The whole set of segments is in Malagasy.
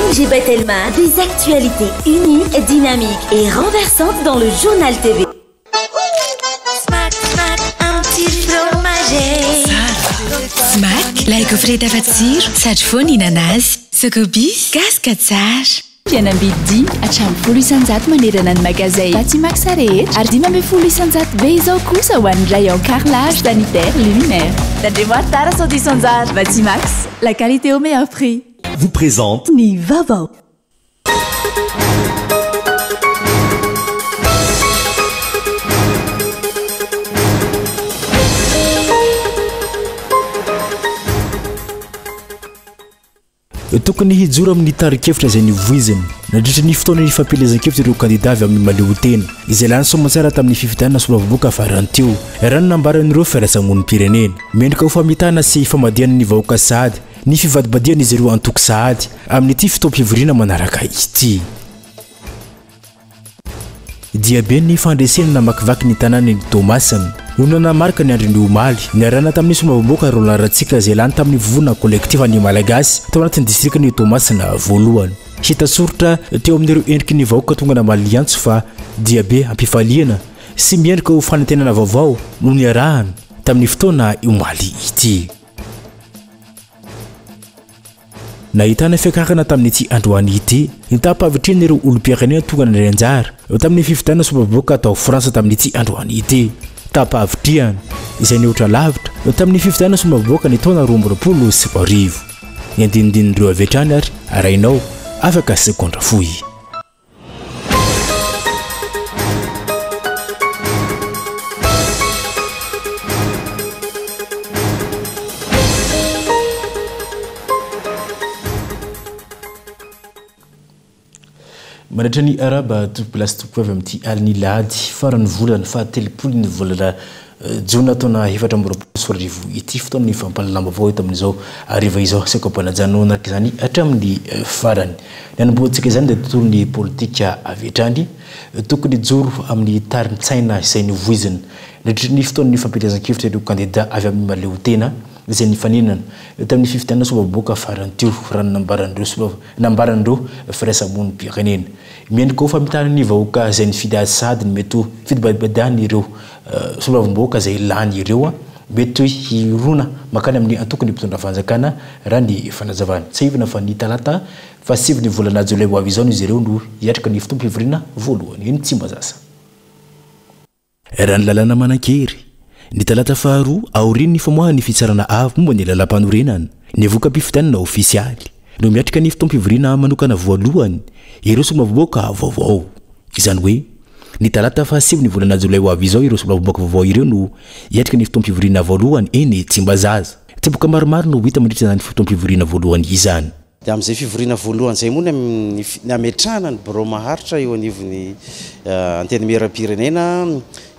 NG Betelma, des actualités uniques, dynamiques et renversantes dans le journal TV. Un petit fromager. Smack, like frita fatsiro, sady foana inanazy. Sokobis, gaskatsara. Fianambidy hatramin'ny 10 isanjato manerana ny magazay Batimax rehetra ary 10 isanjato be izao kosa ho an'ny rayon carrelage sanitaire luminaire. Tandremo tara sao 10 isanjato. Batimax, la qualité au meilleur prix. Vous présente Ny vaovao. tokony hijoro amin'ny tarikefitra izay nivoiziny nadritra ny fotoana ny fampelezan-kevitra ireo kandida avy amin'ny maleo-tena izay lany somatsara tamin'ny fifidianana solavaboaka farantio rahany nambaran'ireo fiarasamon'ny-pirenena mendrika ho famitana sy famadiana ny vahoaka sahady ny fivadibadiana izy ireo antoko sahady amin'ity fotoam-pivoriana manaraka ity diabe ny fandresena namakivaky ny tanàna ny Tomasana no nanamarika ny andro ny omaly niarahana tamin'ny solavaboaka Roland Ratsika izay lany tamin'ny vovona kolektiva ny Malagasy tao anatin'ny distrika ny Tomasana voalohany hita soratra teo amin'ireo endriky ny vahoaka tonga namaliantso fa diabe ampifaliana sy miendrika ho fanantenana vaovao no niarahana tamin'ny fotoana omaly ity nahitana fiakarana tamin'ity androany ity nitapavitrian'ireo olom-pirenena tonga nandray anjara tamin'ny fifidianana solavaboaka tao Frantsa tamin'ity androany ity tapavitriana izay nihoatra lavitra tamin'ny fifidianana solavaboaka ny taona 2020 ny andinindin'ireo avetrany ary arainao afaka sekondra fohy manatra ny araba topilasy toko avy amin'ity aliny lady farany volany fahatelopolo ny volana jona taona 2024 ity fotoana ny fampalalamba avao eto amin'izao ariva izao sakapanajanona araka izany hatramin'ny farany ny anomboantsika izany dia tontolo ny politika avy hatrany tokony joro amin'ny tarin-tsaina izay nivoizina nadritra ny fotoana ny fampelezan-kevitra ireo kandida avy amin'ny maleo-tena izay nifaninana tamin'ny fifidianana solavaboaka farantio rano nambaran'ireo firaisamon'ny-pirenena miendrika ho famitana ny vahoaka izay nifidy azy sady ny mety ho fidibadibadiana ireo solavaboaka izay lany ireo mety hoe hirona makany amin'ny antokony mpitondra fanjakana raha ny fanazavana tsy ivana fa ny talata fa 7 volana jolay ho avy izao izy ireo no hiatrika ny fotoam-pivoriana voalohany eny tsy mbazasa raha ny lalàna manan-kery ny talata faharoa aoriny ny famoahany fitsarana avo momba ny lalam-panorenana ny voka-pifidianana ofisialy no miatrika ny fotoam-pivoriana manokana voalohany ireo solavaboaka vaovao izany hoe ny talata fa 7 volana jolay ho avy izao ireo solavaboaka vaovao ireo no hiatrika ny fotoam-pivoriana voalohany eny Tsimbazaza teboka maromaro no hita mandritra izany fotoam-pivoriana voalohany izany dia amin'izay fivoriana voalohany izay moa ny ametrahana ny birao maharitra eo anivon'ny anteny miaram-pirenena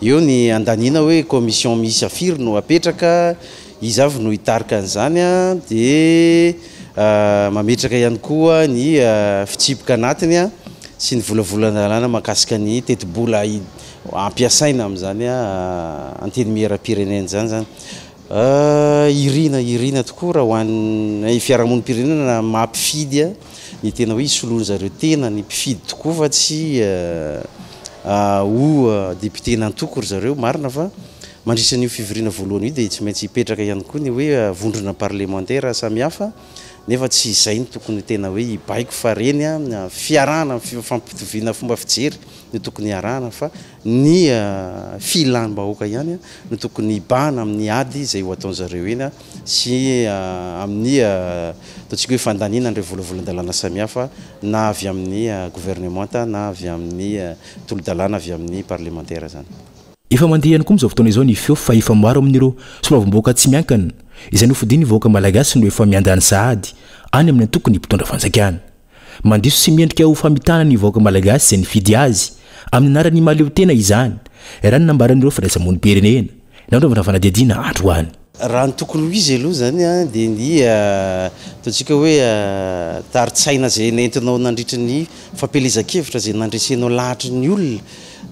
eo ny andaniana hoe commission misy afiry no apetraka izy avy no hitarika an'izany dia mametraka ihany koa ny fitsipoka anatiny sy ny volavolana mahakasika ny tetibola ampiasaina amin'izany anteny miaram-pirenena zany irina tokoa raha ho an'ny fiarahamon'ny-pirenena mampifidy ny tena hoe isoloana zareo tena ny mpifidy tokoa fa tsy ho député nantoko ry zareo marina fa mandritra n'io fivoriana voalohany io dia tsy maintsy hipetraka ihany koa ny hoe vondrona parlementaire samihafa nefa tsy izay ny tokony tena hoe hibaiko fa reny fiarahana fampitoviana fomba fijery no tokony hiarahana fa ny filanim-bahoaka ihany no tokony hibahana amin'ny ady izay ho ataon'zareo eny sy amin'ny ataontsika hoe fandaniana an'ireo volavolan-dalàna samihafa na avy amin'ny gouvernementa na avy amin'ny tolo-dalàna avy amin'ny parlementaire zany efa mandeha ihany koa amin'izao fotoana izao ny feo fa efa maro amin'ireo solavim-boaka tsy miankana izay nofidiny vahoaka malagasy no efa miandany sahady any amin'ny antokony mpitondra fanjakana mandiso sy miendrika ho famitana ny vahoaka malagasy izay nifidy azy amin'ny anarany maleo-tena izany raha ny nambaran'ireo firaisamon'ny-pirenena na ndrovana fanadiadiana androany raha ny tokony ho izy aloha zany dia ny ataontsika hoe taritsaina izay nentinao nandritra ny fampelezan-kevitra izay nandresenao lahatra ny olona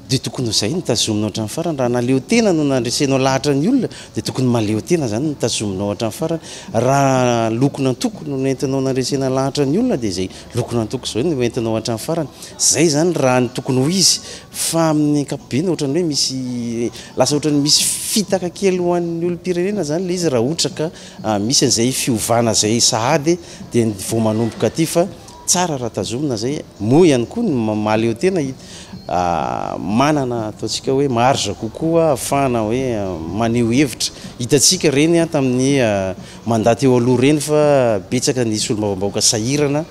de tokony zay nitazominao hatrany farany raha naleo tena no nandresenao lahatra ny olona de tokony maleo tena zany nitazominao hatrany farany raha lokona antoko no nentinao nandresena lahatra ny olona de zay lokona antoko zao no entinao hatrany farany zay zany raha ny tokony ho izy fa amin'ny ankapobeny ohatrany hoe misy lasa ohatrany misy fitaka kely ho an'ny olom-pirenena zany le izy raha ohatra ka misy an'izay fiovana zay sahady de vao manomboka aty fa tsara raha tazomina zay moa ihany koa ny maleo tena manana ataontsika hoe marge kokoa afahana hoe maneho hevitra hitatsika reny tamin'ny mandaty eo aloha reny fa betsaka nisy olo-baovaoaka sahirana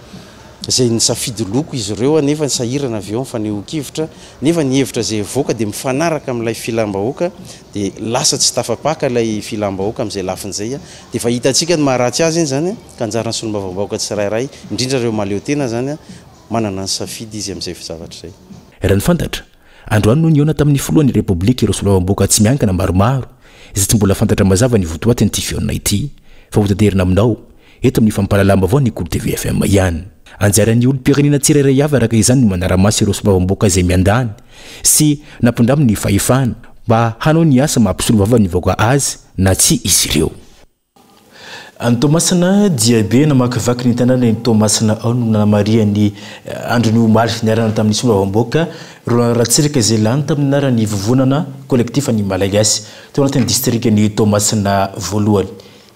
zay nisafidy loko izy ireo nefa nisahirana avy eo mifaneho-kevitra nefa ny hevitra zay voaka de mifanaraka amin'ilay filam-bahoaka de lasa tsy tafapaka ilay filam-bahoaka amin'izay lafin'izay de fa hitatsika ny maharatsy azy iny zany ka anjarany solombavam-bahoaka tsirairay indrindra ireo maleo tena zany manana ny safidy izy amin'izay zavatra zay. Raha ny fantatra androany no niona tamin'ny foloan'ny repoblika ireo solombavam-bahoaka tsy miankana maromaro izay tsy mbola fantatra mazava ny votoaty nyity fiona ity fa hotaterina aminao eto amin'ny fampalalamba avao ny Kolo TV FM ihany. Anjaran'ny olo-pirenena tsirairay avy araka izany no manara-masy ireo solombavam-bahoaka izay miandany sy nampindraminy fahefana mba hanao ny asa mampisolovava ny vahoaka azy na tsy izy ireo. Any Tomasina Diabe namakivaky ny tanàna ny Tomasina ao no namariany androny omaly niarana tamin'ny solombavam-bahoaka ro ratsiraka izay lany tamin'ny narany vovonana collectif ny Malagasy teo anatin'ny district ny Tomasina voalohany.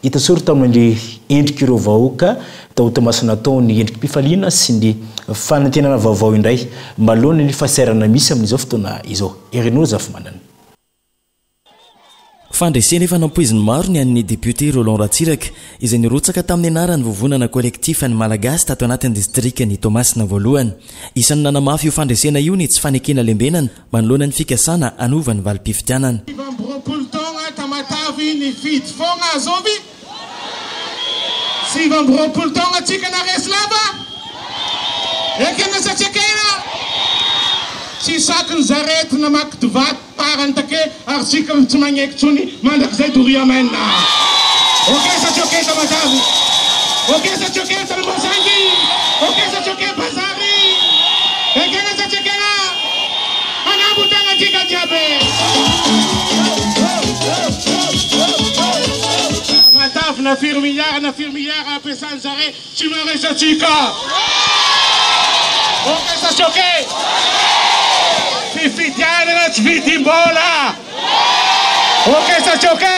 Itasoro tamin'ny endriky ireo vahoaka tao Tomasina tao ny endriky mpifaliana sy ny fanantenana vaovao indray malona ny fahasairana misy amin'izao fotoana izao. Erinao zafy manana. Fandresena efa nampoiziny maro ny an'ny député Roland Ratsiraka izay nirotsaka tamin'ny anarany vovonana collectif ny Malagasy tato anatin'ny district ny Tomasina voalohany. Isan'ny nanamafy io fandresena io ny tsy fanekena lembenana manoloana ny fikasana anova ny valim-pifitianana. Tamatavy ny fity fogna azovy 7 taona tsika na reslava ekena satsekena tsy sakiny zarety na maky divaty parany take ary tsika tsy magneky tsony mandrak'izay doriamena oke satsoke tamatavy oke satsoke talamasangy oke satsoke bazary ekena satsekena anambotana tsika jiaby matavy na firmiara ampiasany zare tsy maresatsika oke satsoke fifidianana tsy vidim-bola oke satsoke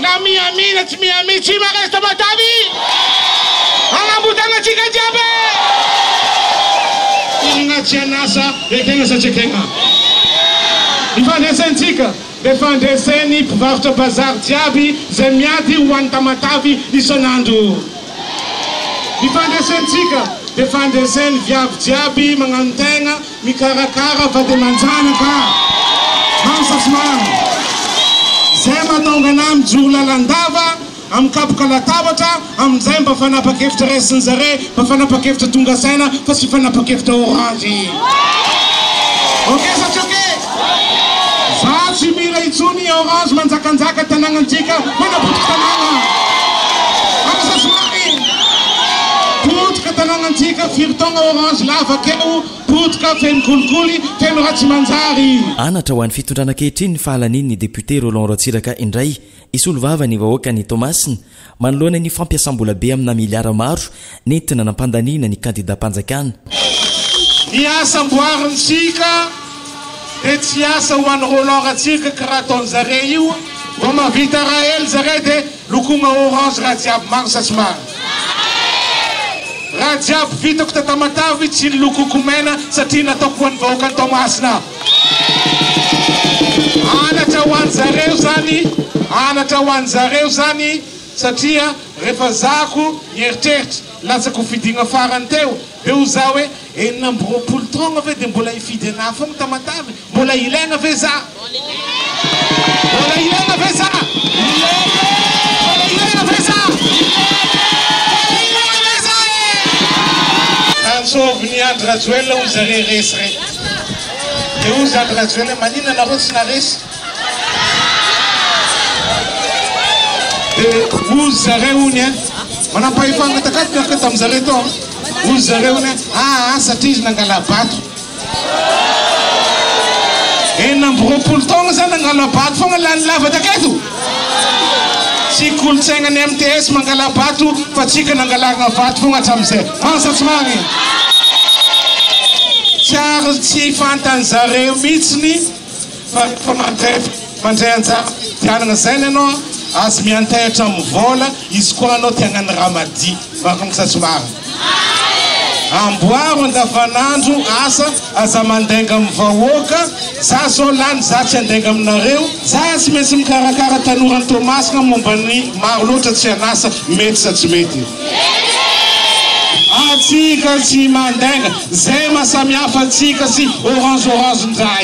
na miamina tsy miami tsy maresa tamatavy anambotana tsika jiaby inona tsy anasa ekena satsekena ifandraisantsika le fandreseny mpivarotra bazary jiaby zay miady ho an'ny tamatavy isan'andro. Ifandraisantsika le fandreseny viavy jiaby magnano tegna mikarakara fa de manjanaka mansasmana zay mahatonga anay mijoro lalandava amikapoka latabatra amin'izay mba fanapakevitra resiny zare mba fanapakevitra tonga saina fa tsy fanapakevitra orange. Oke satsoke za tsy mira itsony orange manjakanjaka tanàgnantsika manapotika tanàna amasasomary potika tanàgnantsika firy-taogna orange lava keo potika feno kolikoly feno raha tsy manjary. Anatra ho an'ny fitondrana ankehitriny ny fahalaniny ny député Roland Ratsiraka indray isolo vava ny vahoaka ny Tomasina manoloana ny fampiasam-bola be amina miliara maro nentina nampandanina ny candidat-mpanjakana. Ny asa mboarintsika de tsy asa ho an'ny Roland Ratsiraka karaha ataony zare io vao mavita raha ely zare de lokona orange raha jiaby maro sasimary raha jiaby vitako tatamatavy tsy ny lokoko mena satria nataoko ho an'ny vahoaka ny Tomasina. Anatra ho an'ny zareo zany satria rehefa zako nieritreritra latsako fidigna farany teo de ho za hoe 9 taogna ve de mbola ifidy ana fogna tamatavy mbola ilaigna ve za ansovy Andry Rajoelina ho zare resy re de ho Andry Rajoelina manina nareo tsy naresy de ho zareo ony manampahefana takatika tamin'ny zare tao ho zareo ony satria izy nangala bato amby 20 taogna zany angalabato fogna lany lava taketo tsy kolotsainany MTS mangalabato fa tsika nangalagna vato fogna hatramizay fansatsomagny tsara tsy fantan'zareo mihitsiny fa mandray anjara tianana zay anao azy miantahatra amin'ny vola izy koa anao tiagnany ramadi fansatsomagny amboaro andavanandro asa aza mandenga amin'ny vahoaka za zao lany za tsy andenga aminareo za tsy maintsy mikarakara tanora ny Tomasina mombany maro loatra tsy anasa mety sa tsy mety atsika tsy mandenga zay mahasamihafa atsika sy orange ndraha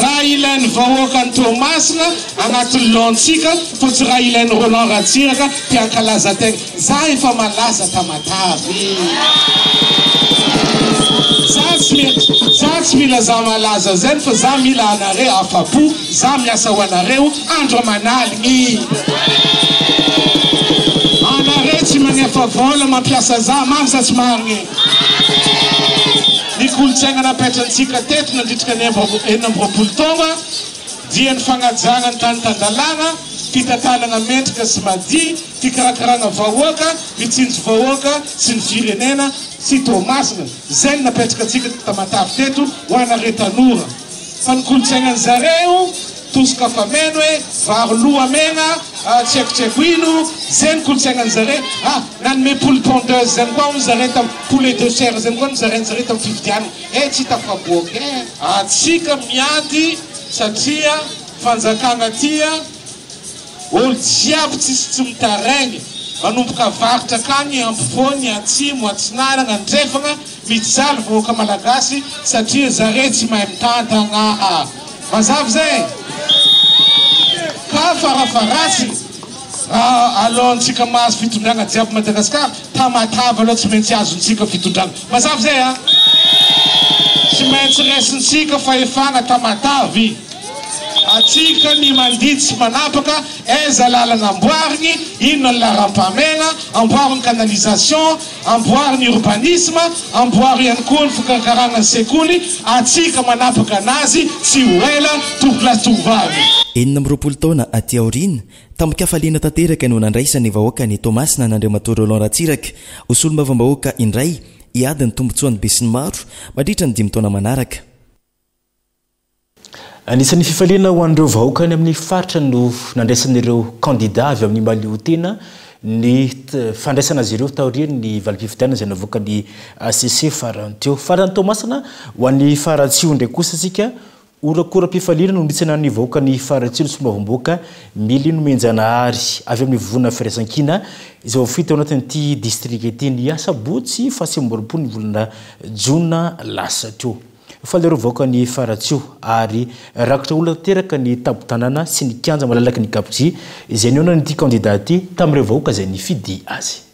raha ilainy vahoaka ny Tomasina agnatin'ny lontsika fa tsy raha ilainy Roland Ratsiraka tiankalaza tegna za efa malaza tamatavy za tsy mila za malaza zay fa za mila anareo afapo za miasa ho anareo andro manaligny anareo tsy magnefa vola mampiasa za mamy sa tsy marigny ny kolotsaina napetrantsika teto nandritrika ny 20 taogna dia ny fagnajana ny tany tandalana fitantanana mendrika sy madi fikarakarana vahoaka mitsinjo vahoaka sy ny firenena sy Tomasina zay napetraka atsika tamatavy teto ho anareo tanora fa ny kolotsainany zareo tosika fameno hoe varo loha mena tsekotseko ino zay ny kolotsainany zareo nanome poule pondeuse zany koa zareo tam poulet de chair zany koa zareo tam fividiana tsy tafaboaka atsika miady satria fanjakana tia olo jiaby tsy mitaraigny manomboka varitra akagny ampovoany atsimo atsinarana andrefagna mijaly vahoaka malagasy satria zareo tsy mahay mitantagna mazavy zay ka farafaratsy alontsika mahazo fitondragna jiaby Madagasikara tamatavy aloha tsy maintsy azontsika fitondragna mazavy zay tsy maintsy resintsika fahefagna tamatavy atsika ny manditsy manapaka aiza lalana amboarigny inona ny laram-pamena amboariny canalisation amboariny urbanisme amboary ihany koa ny fikarakarana ny sekoly atsika manapaka anazy tsy ho ela tovolastovavy 20 taona aty aorina tamikafaliana tanteraka no nandraisany vahoaka ny Tomasina n'Andriamatoa Roland Ratsiraka osolo-mavambahoaka indray iady ny tombotsoany be sy ny maro mandritra ny 5 taona manaraka. Anisan'ny fifaliana ho an'ireo vahoakany amin'ny faritra no nandraisan'ireo kandida avy amin'ny Maliotena ny fandraisana azy ireo taoriany ny valim-pifidianana izay navoaka ny ACC farany teo farany Tomasina ho an'ny faratsio ndraiky kosa sika orakora-pifaliana no nitsana ny vahoaka ny faratsio somavamboaka Milino Menjanahary avy amin'ny vovona firaisan-kina izay vofita ao anatin'ity district ity ny Asabotsy fa 20 ny volana Jona lasa teo. Falero vahoaka ny faratsio ary rakotra olona teraka ny tabotanana sy ny kianja malalaky ny kapitry izay niona nyity candidat ty tamin'ireo vahoaka izay ny fidy azy.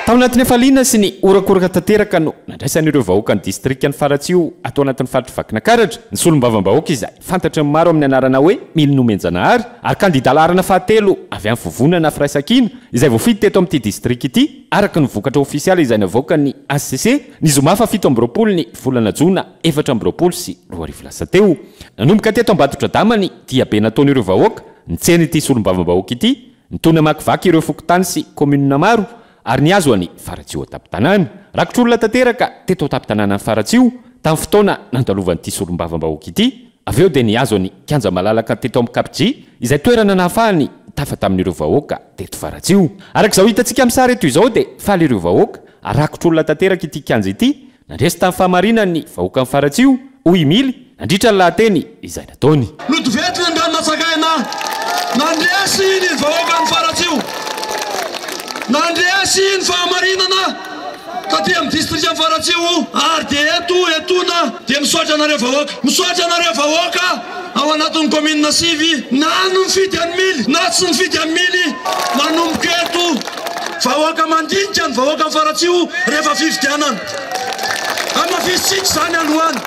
Tao anatin'ny faliana sy ny orakoraka tanteraka no nandraisan'ireo vahoaka ny distrikany faratsio atao anatin'ny faritra Vakinakaratra ny solom-bavam-bahoaka izay fantatra ny maro amin'ny anarana hoe Milino Menjanahary ary kandida larana fahatelo avy amin'ny vovonana firaisan-kina izay voafidy teto amin'ity district ity araka ny vokatra ofisialy izay navoaka ny ACC ny zoma fa 17 ny volana Jona 20 sy 20 lasa teo nanomboka teto Ambatotra Damany dia be nataon'ireo vahoaka ny tsena ity solom-bavam-bahoaka ity nitony amakivaky ireo fokotany sy komunina maro ary niazo any faratsio ataptanana rakotr'olona tanteraka teto ataptanana ny faratsio tamin'ny fotoana nandalovan'ity solom-bavam-bahoaka ity avy eo dia niazo any kianja malalaka teto amin'ny Kapitry izay toerana nahafahany tafa tamin'ireo vahoaka teto faratsio arak'izao hitantsika amin'ny sary eto izao dia faly ireo vahoaka rakotr'olona tanteraka ity kianja ity nandresy tamin'ny fahamarinany vahoaka ny faratsio hoy mily nandritra ny lahateny izay nataony loto vetra sakayna nandresy ny vahoaka ny Faratsio nandresy ny fahamarinana taty amin'ny district ny Faratsio ary de etona de misaotra anareo vahoaka ao anatin'ny commune Sivy na mifidy any mily na tsy mifidy any mily manomboka eto vahoaka mandinika ny vahoaka ny Faratsio rehefa fifidianana amafisitsika zany alohany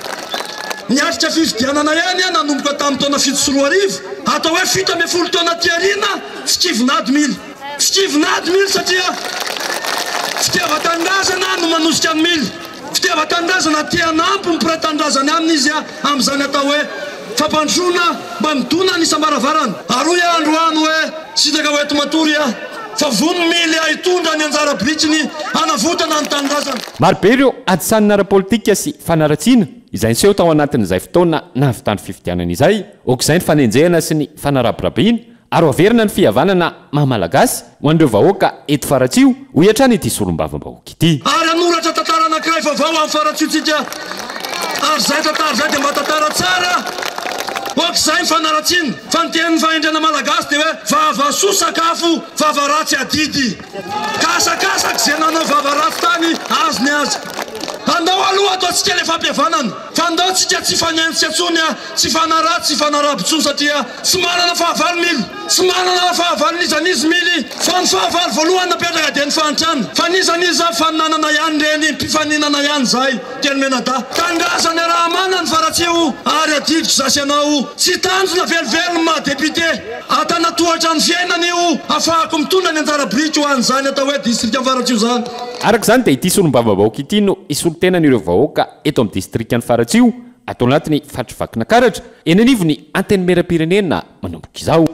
niaritra fifidianana ihany nanomboka tamin'ny taona 7 sy 10 atao hoe 17 taona tiarina fikivinady mily satria fitiavan-tandrazana no manosika ny mily fitiavan-tandrazana tianampy ny mpiray-tandrazany aminy izy amin'izany atao hoe fampandrona mba midona ny isam-baravarana aroy androany hoe sitaka hoe tomatory fa vony mily ahitondra ny anjara britriny anavotana ny tandrazana marobe ireo adisanina ara-politika sy fanaratsiana izay niseho tao anatin'izay fotoana navitany fifidianana izay okizay ny fanenjehana sy ny fanarabrabiana ary averina ny fihavanana mahamalagasy ho an'ireo vahoaka eto Faratsio ho hiatrany ity solombavam-bahoaka ity ary anoratra tantara anankiray vaovao amin'ny Faratsiotsika ary zay tantara zay dia mba tantara tsara okizay fanaratsiana fa ny tenin'ny fahendrena malagasy dia hoe vavasoa sakafo vavaratsy adidy kasakasaky zay nanao vavaratsy tany azy ny azy andao aloha ataotsika le fampihavanana fa andao tsika tsy fanentsy atsony tsy fanaratsy sy fanarabontsony satria tsy manana fahavalo mily tsy manana fahavalo nizanizy mily fa ny fahavalo voalohany napetraka dia ny fahantrana fa nizaniza fananana ihany reny mpifaninana ihany zay teny menada tandrazany raha mana ny Faratsio ary adiviko zasy anao tsy tanjona velivelo ma député atana tohatra ny fiainana io afahako mitondra ny anjara britry ho an'izany atao hoe district ny Faratsio zany araka izany dia ity solombavam-bahoaka ity no isolontenan'ireo vahoaka eto amin'ny district ny Faratsio atao anatiny fatrivakina karatra eny anivony anteny meram-pirenena manomboka izao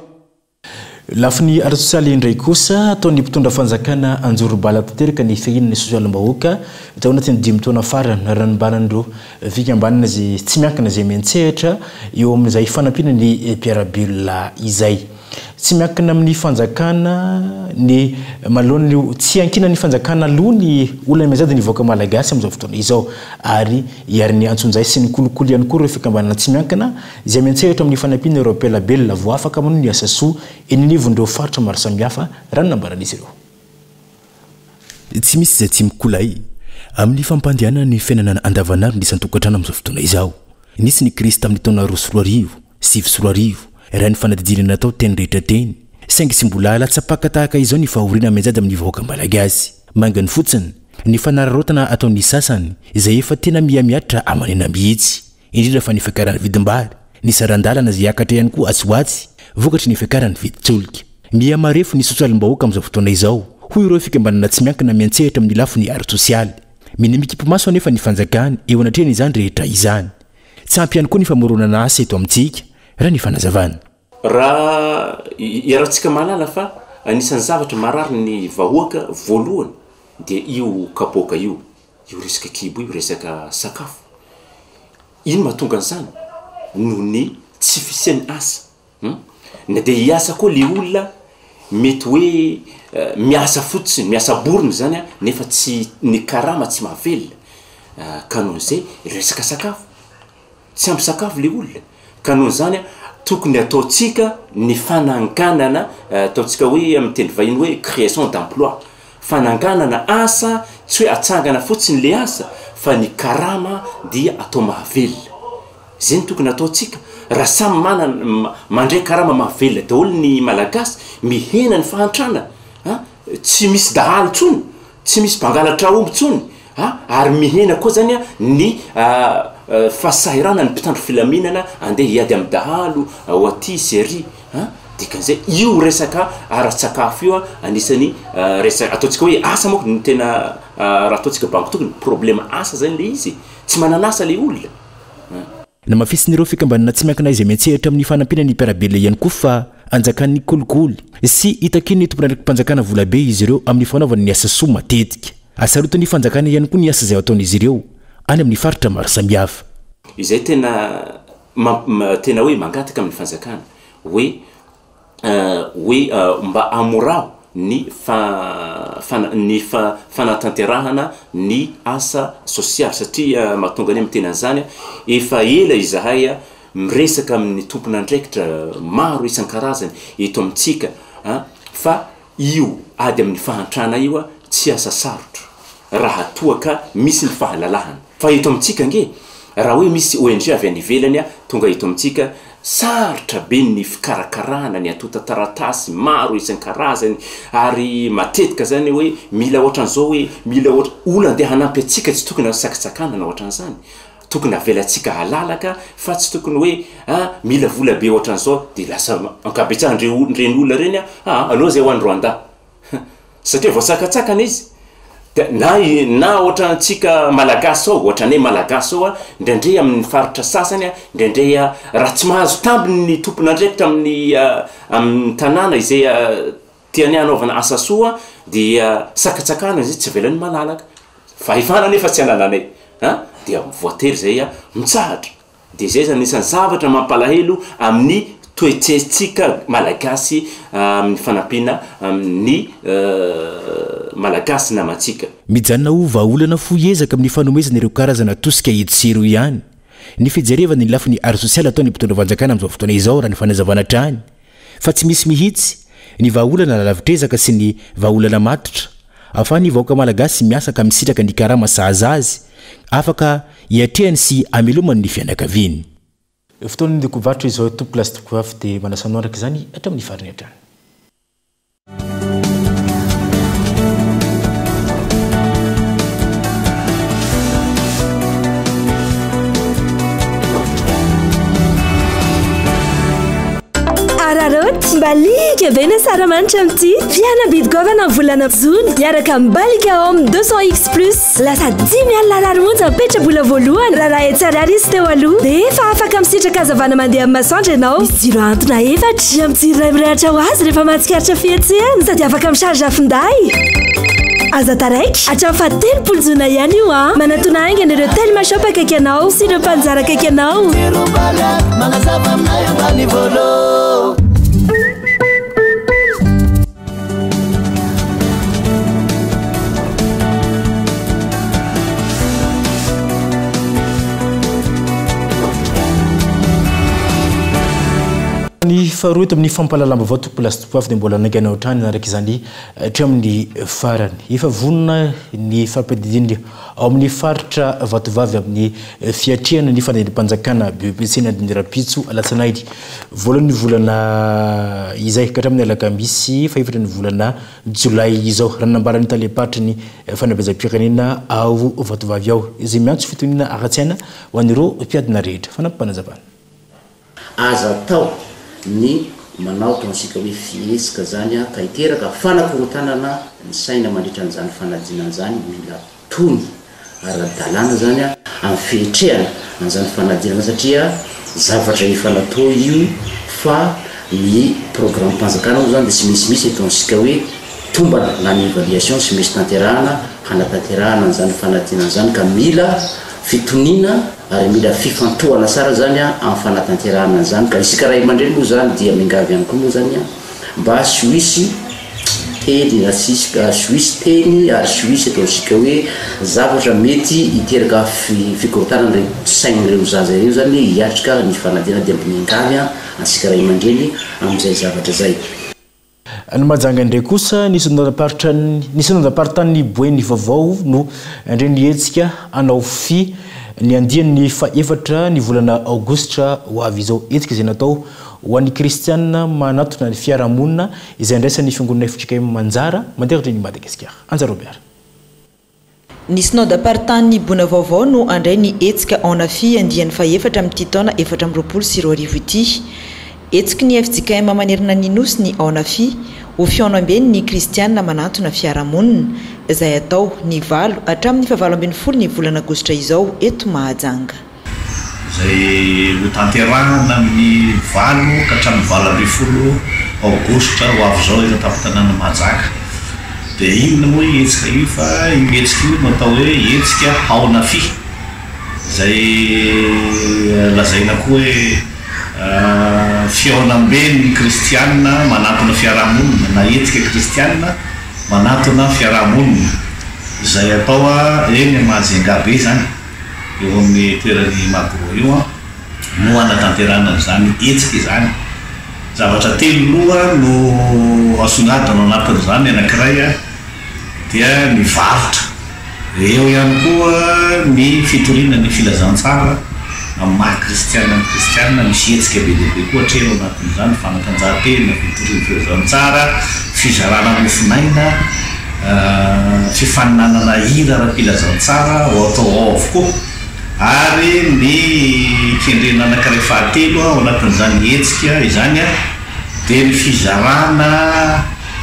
lafiny ara-tsosialy indray kosa ataon'ny mpitondra fanjakana anjorobala tanteraka ny fehinany sosialim-bahoaka tao anatin'ny 5 taona farany ranombanan'ireo fikambanana zay tsy miankina zay mentsehatra eo amin'izay fanampinany Pierre-Bulle izay tsy miankina amin'ny fanjakana ny malony tsy ankina ny fanjakana aloha ny olona mazady ny voaka malagasy amin'izao fotoana izao ary iariny antsonjay sy ny kolokolo ihany koa ireo fikambanana tsy miankina izay mentsehatra amin'ny fanampina ireo Pierre-Bulle vo afaka manao ny asa soa eny anivon'ireo faritra maro samihafa raha nambaran'izy ireo tsy misy izay tsy mikolay amin'ny fampandehanana ny fiainana andavanandro ny isan-tokantrano amin'izao fotoana izao nisy ny Krisy tamin'ny taona 2010 2010 raha ny fanadidinana natao teny rehetra teny saingy sy mbola alatsapaka tahaka izao ny fahoriana mianjady amin'ny vahoaka malagasy mangany fotsiny ny fanararotana ataon'ny sasany izay efa tena miamiatra amanena mihitsy indrindra fa ny fiakarany vidim-bary ny sarandalana izay akatra ihany koa atsoatsy vokatry ny fiakarany viditsolika miamarefo ny sosialim-bahoaka amin'izao fotoana izao hoy ireo fikambanana tsy miankina miantsehatra amin'ny lafiny ara-sosialy minimikipomaso anefa ny fanjakany eo anatrehany izany rehetra izany tsy ampy ihany koa ny famoronana asa eto amintsika raha ny fanazavana raha iarahantsika mahalala fa anisan'ny zavatra marary ny vahoaka voalohany dia io kapoka io resaka kibo io resaka sakafo ino mahatonga an'izany noho ny tsy fisiany asa na dia hiasa koa le olona mety hoe miasa fotsiny miasa boriny zany nefa tsy ny karama tsy mahavelona ka noho izay resaka sakafo tsy ampy sakafo le olona ka noho zany tokony ataotsika ny fananganana ataotsika hoe amin'ny teny vahiny hoe création d'emploi fananganana asa tsy hoe atsangana fotsiny le asa fa ny karama dia atao mahavelona zay ny tokony ataotsika raha samy manana mandray karama mahavelona daholo ny malagasy mihena ny fahantrana tsy misy dahalo tsony tsy misy mpangalatra omby tsony ary mihena koa zany ny fasahirana ny mpitandro filaminana andeha hiady amin'ny dahalo ho aty série dikan'izay io resaka ara-tsakafo io anisany resaka ataotsika hoe asa moa ny tena raha ataotsika banko tokony problema asa zany le izy tsy mananasa le olona na mafisin'ireo fikambanana tsy miankina izay mentsehatra amin'ny fanampinany Pierre-Bulle ihany koa fa anjakan'ny kolikoly sy itakiny ny tompon'andraky mpanjakana volabe izy ireo amin'ny fanaovany ny asa soa matetika asarotany fanjakana ihany koa ny asa izay ataon'izy ireo any amin'ny faritra maro samihafa izay tena hoe mangataka amin'ny fanjakana hoe mba amorao ny fanatanterahana ny asa sosialy satria mahatonga any amin'ny tenan'izany efa ela izahay miresaka amin'ny tompona andraikitra maro isan-karazany eto amintsika fa io ady amin'ny fahantrana io tsy asa sarotra raha toa ka misy ny fahalalahana fa eto amintsika nge raha hoe misy ONG avy any ivelany tonga eto amintsika sarotra be ny fikarakarana ny atota taratasy maro isan-karazany ary matetika zany hoe mila ohatran'izao hoe mila olona andeha hanampy atsika tsy tokony sakitsakana na ohatran'izany tokony avelatsika halalaka fa tsy tokony hoe mila vola be ohatran'izao de lasa ankabetsahan'ireny olona reny anao zay ho any Rwanda satria voasakatsakana izy na ohatrantsika malagasy ao ohatranay malagasy ao ndraindray amin'ny faritra sasany ndraindray raha tsy mahazo tambiny ny tompona andraikitra amin'ny tanàna izay tiany anaovana asa soa dia sakatsakana izy tsy velany malalaka fa ifana nefa tsy anananay dia voatery zay mitsahatra dia zay zany isan'ny zavatra mampalahelo amin'ny toetretsika malagasy amin'ny fanampiana amin'ny malagasy namatsika mijanona ho vahaolana foezaka amin'ny fanomezana ireo karazana tosika etsero ihany ny fijerevana ny lafi ny ary sosialy ataony mpitondra vanjakana amin'izao fotoana izao raha ny fanazavana trany fa tsy misy mihitsy ny vahaolana lalavitrezaka sy ny vahaolana matotra afahany vahoaka malagasy miasaka misitraka ny karama sahaza azy afaka hiatrehany sy amelomany ny fianakaviny fotoana ny kovaritra izao tompo lasy toko afy dia manasanoaraka izany hatramin'ny fariny hatrany Araroty mbalika be na saramanitra amity fianabidy govana volana zony miaraka mbalika om 200x plus lasa 10,000 ariary monja mipetra-bola voalohany raha etsary ary izy teo aloha dia efa afaka misitraka hazavana mandeha amin'ny masoandro ianao misy jiro antona efatra mitsiry ray mirehatra ho azy rehefa mahatsikaritra fihetsehana sady afaka misarge finday aza taraiky hatramin'ny fa 10 jona ihany io manatona aingana ireo telma shop akaiky anao sy ireo mpanjara akaiky anao ny faharoa eto amin'ny fampalalamba avao tompo lasy tompo afy dia mbola nangaina ohatrany naraka izany hatramin'ny farany efa vonona ny farampiadidiny ao amin'ny faritra vatovavy amin'ny fiatrehana ny fanadimpanjakana BEPC na ny rapitso alatsanainy voalohany volana izay ka hatramin'ny alakamisy fa efatra ny volana jolay izao raha nambarany talepatra ny fanabezam-pirenena ao vatovavy ao izay miantso fitoniana ara-tsaina ho an'ireo mpiadina rehetra fanampanazavana aza tao ny manao tansika hoe fiesika zany ka hiteraka fanakorotanana ny saina mandritra an'izany fanadinan'izany mila tony ara-dalàna zany amin'ny fihetrehana an'izany fanadinana satria zavatra efa natao io fa ny programme mpanjakana ao zany dia tsy misimisy ataonsika hoe tombana na ny évaluation tsy misy tanterahana hanatanterahana an'izany fanadinan'izany ka mila fitonina ary mila fifantohana sara zany amin'ny fanatanterahana zany ka isika ray aman-dreny moa zany dia mingavy ihany koa moa zany mba sy hisy teny asisika sy hisy teny ary sy hisy ataonsika hoe zavatra mety hiteraka fikorotanana sain'ireo zaza ireo zany hiatrika ny fanadina dia mingavy asika ray aman-dreny amin'izay zavatra zay ny majanga indray kosa nisy nandaparitany boeny vaovao no indray nihetsika anao fi ny andian'ny faefatra ny volana aogostra ho avy izao etsika izay natao ho an'ny kristianina manatona ny fiarahamonina izay andraisan'ny fiangonana efitra manjara manderatra ny Madagasikara Anja Robert ny synodam-paritany bona vaovao no andray ny etsika aonafi andian'ny faefatra amin'ity taona 2024 ity etsika ny FJKM manerina ny nosy ny aonafi ho fiaonambeny ny kristianina manatona fiarahamonina izay atao ny valo hatramin'ny fahavalo ny volana aogostra izao eto Mahajanga zay ho tanterahana amin'ny valo ka hatramin'ny valo aogostra ho avy zao eto tampon-tanàna Mahajanga dia inona moa etsika io fa etsika io no atao hoe etsika aonafi zay lazaina koa hoe fiaonambeny kristianina manatona fiarahamonina na etsika kristianina manatona fiarahamonina izay atao eny Mahajanga be zany eo amin'ny toerany Magoro io no anatanterana zany etsika zany zavatra telo loha no asongadina anatin'izany anankiray a dia ny varotra eo ihany koa ny fitoriana ny filazantsara maha kristianina ny kristianina misy etsika be lehibe koa treno anatin'izany fanatanjahantena fitoriana filazantsara fizarana mofinaina fifaninanana hira ara-pilazantsara ho atao ao avokoa ary ny kendrena anankiray fahatelo ao anatin'izany etsika izany a dia ny fizarana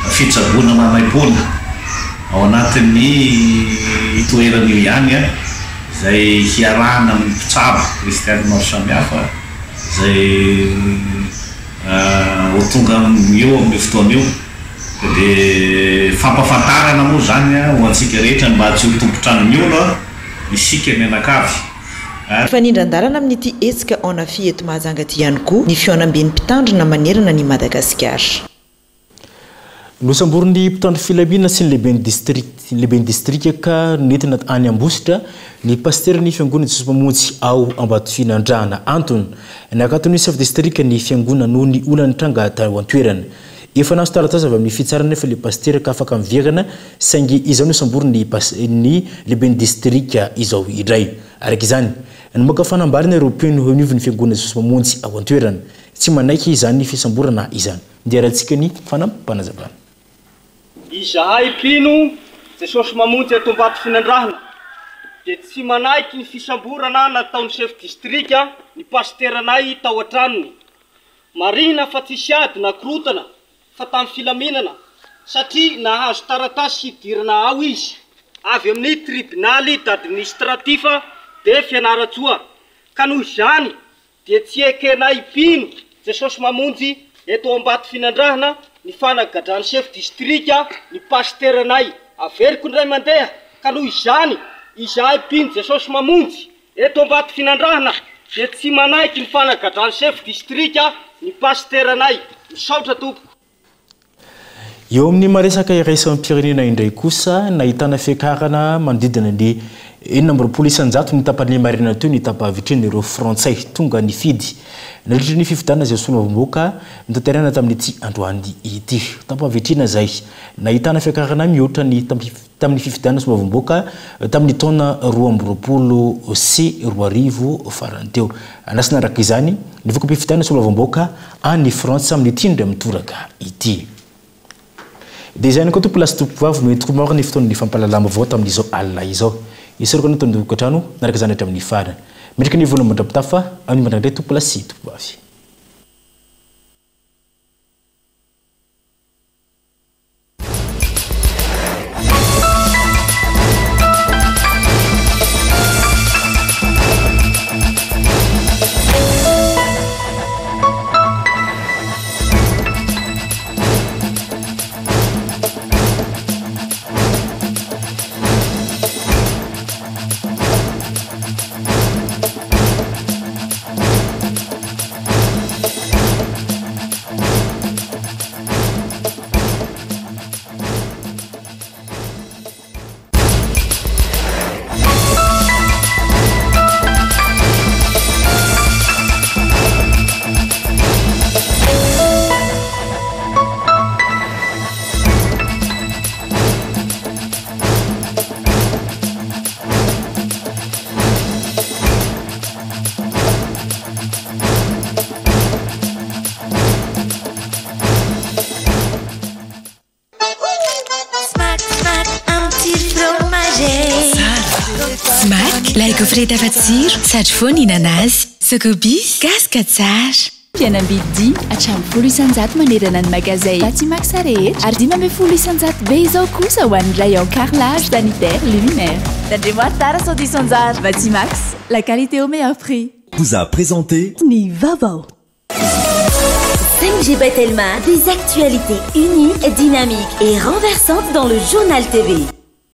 fitsaboana mamaim-pona ao anatin'ny itoeran'io ihany a zay hiarahana amin'ny mpitsabo kristiany maro samihafa zay ho tonga eo amin'ny fotoana io dia fampafantarana moa zany a ho antsika rehetra mba tsy ho tompotrano ny olo a isika mianakavy fanindran-dalana amin'ity etsika onafi eto mahajanga ty ihany koa ny fionamben'ny mpitandrina manerana ny Madagasikara. Nosamborony mpitandro filaminana sy ny lehiben'ny distrika ka nentina any Ambositra ny pasteur ny fiangonana Jesosy Mamonjy ao Ambatofinandrahana Antony nakatony chef district ny fiangonana noho ny olana tranga tao an-toerana efa naso taratasa avy amin'ny fitsarana nefa le pasteur ka afaka miviagana saingy izao nosamborony ny lehiben'ny distrika izao idray araka izany ny moka fanambarana européen ho niovy ny fiangonana Jesosy Mamonjy ao an-toerana tsy manaiky izany ny fisamborana izany dia rahantsika ny fanampanazavana izahay mpino Jesosy Mamonjy eto Ambatofinandrahana dia tsy manaiky ny fisamborana nataon'ny chef distrika ny pasteranay tao an-tranony marina fa tsy siady na korotana fa tamin'ny filaminana satria nahazo taratasy hidirana ao izy avy amin'ny tribunaly d'administratifa dia fianaratsoa ka noho izany dia tsy ekenay mpino Jesosy Mamonjy eto Ambatofinandrahana ny fanagadrany chef distrika ny pasteranay averiko indray mandeha ka noho izany izahay mpino Jesosy Mamonjy eto Ambatofinandrahana dia tsy manaiky ny fanagadrany chef distrika ny pasteranay misaotra tompoko. Eo amin'ny maresaka iraisan'ny pirenena indray kosa nahitana fiakarana manodidina ny 400 ny tapan'ny marina teo ny tapa vitrina ireo frantsay tonga ny fidy nalitra ny fifidianana izay soana vaomboka nitanterana tamin'ity androany ity tapa vitrina zay nahitana fiakarana mihoatra ny tamin'ny fifidianana soana vaomboka tamin'ny taona 2020 sy 2000 farany teo anasina araka izany nivoaka mpifidianana soana vaomboka any Frantsa amin'ny tindry amin'ny toraka ity. Dia izany koa tompo lasa tompo vavy no entiko maro ny fotoana ny fampalalama vao tamin'izao alina izao isaroko ny tondokantrano naraka izany hatramin'ny farany midrika ny vola mandrapitafa amin'ny mandrandray tompo lasy tompo vavy. Smack, la gaufrette fatsiro, sady foana ihinana azy. Sokobis, gaska tsara. Fianam-bidy hatramin'ny 10 isanjato manerana ny magazay Batimax rehetra ary 10 isanjato be izao kosa ho an'ny rayon carrelage sanitaire luminaire. Tandremo tara sao disanjara Batimax, la qualité au meilleur prix. Vous a présenté Ni Vavao. 5G Batelma, des actualités uniques, dynamiques et renversantes dans le journal TV.